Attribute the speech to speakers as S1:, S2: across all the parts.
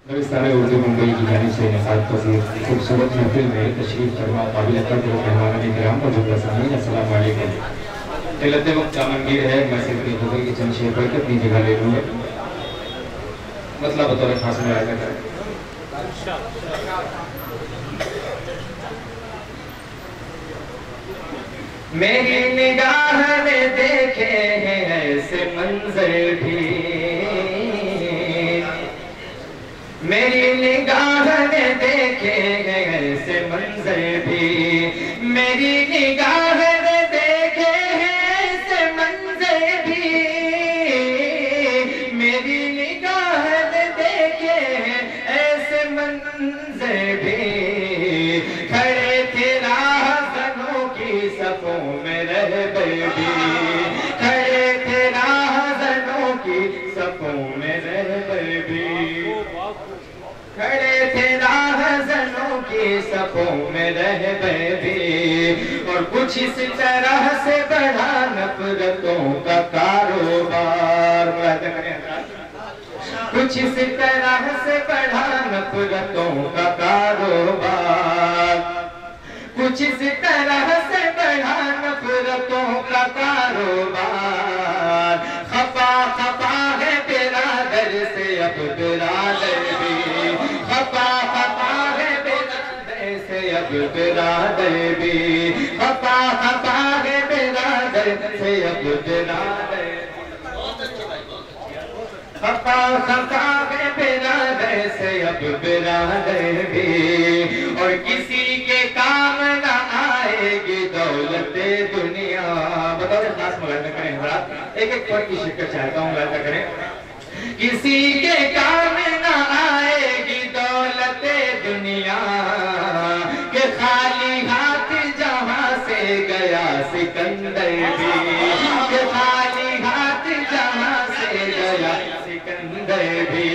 S1: दरिस्तान उर्दू मुंबई की जानिब से इनेकाद पज़ीर खूबसूरत महफिल में तशरीफ फरमा काबिल क़द्र मेहमानान किराम मौजूदा सामीन अस्सलाम वालेकुम। क़िल्लत वक्त दामनगीर है, मैं सिर्फ एक दुबई के चंद शेर पढ़ के अपनी जगह ले लूँगा। मतलब बतौर खास में आया करें। मेरी निगाह ने देखे हैं ऐसे मंजर भी, मेरी निगाह ने देखे हैं ऐसे मंजर भी, मेरी निगाह ने देखे हैं ऐसे मंजर भी, मेरी निगाह ने देखे हैं ऐसे मंजर भी। खड़े थे राहज़नों की सफ़ों में रहबर भी, खड़े थे राहज़नों की सफ़ों में रहबर भी, खड़े थे राहज़नों की सफ़ों में रहबर भी। और कुछ इस तरह से बढ़ा नफ़रतों का कारोबार, कुछ इस तरह से बढ़ा नफ़रतों का कारोबार, कुछ इस तरह से बढ़ा नफ़रतों का कारोबार। खफा खफा है बिरादर से अब बिरादर भी, खफा खफा है बिरादर से अब बिरादर भी, खफा खफा है बिरादर से अब बिरादर, खफा खफा है बिरादर से अब बिरादर भी। और किसी के काम न आएगी दौलत दुनिया। बताओ खास मुलाज़ा करें, एक एक पॉइंट की शिरकत चाहता हूँ, मुलाज़ा करें। किसी के काम न आएगी दौलत दुनिया, के खाली हाथ जहाँ से गया सिकंदर भी, के खाली हाथ जहाँ से गया सिकंदर भी,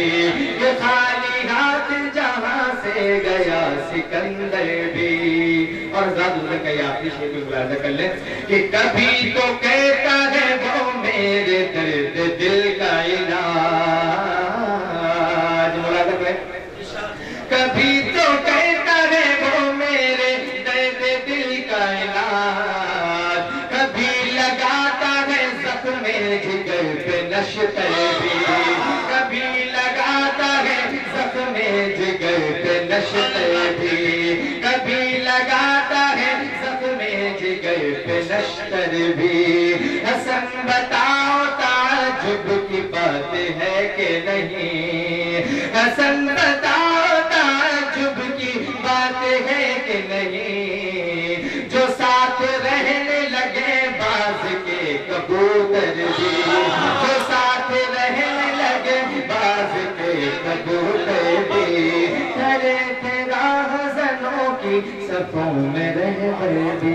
S1: के खाली हाथ जहाँ से गया सिकंदर भी। और ज़ात का ये आखिरी शेर भी मुलाज़ा कर ले कि कभी तो कहता है वो मेरे दर्द दिल का इलाज, मुलाज़ा करें। कभी तो कहता है वो मेरे दर्द दिल का इलाज, कभी लगाता है ज़ख्म जिगर पे नश्तर भी, कभी लगाता है ज़ख्म जिगर पे नश्तर भी, कभी लगाता है ज़ख्म जिगर पे नश्तर भी। हसन बताओ ताजुब की बात है कि नहीं, हसन बताओ ताजुब की बात है कि नहीं। जो साथ रहने लगे बाज के कबूतर भी, जो साथ रहने लगे बाज के कबूतर भी। खड़े थे राहज़नों की सफ़ों में रहबर भी।